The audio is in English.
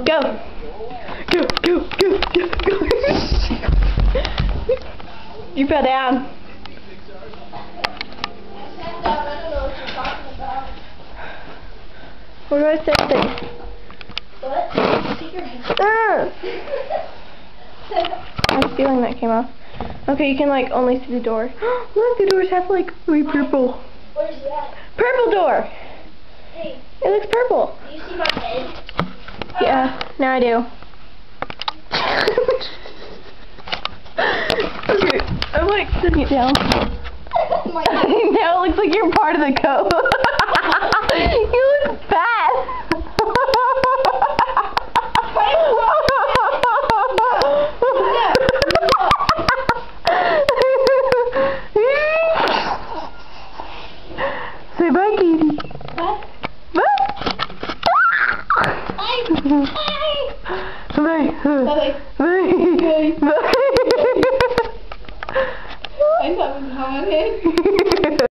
Go. Go, go, go, go, go. You fell down. Where do I set this? What? Take your hand. I'm feeling that came off. Okay, you can like only see the door. Look, the doors have like purple. Where's that? Purple door. Hey. It looks purple. Do you see my head? Yeah, now I do. Okay, I'm like sitting it down. Oh my God. Now it looks like you're part of the coat. You look fat. Say bye, Katie. What? Bye. Bye. Bye. Bye. Bye. Bye. I thought it was on my head.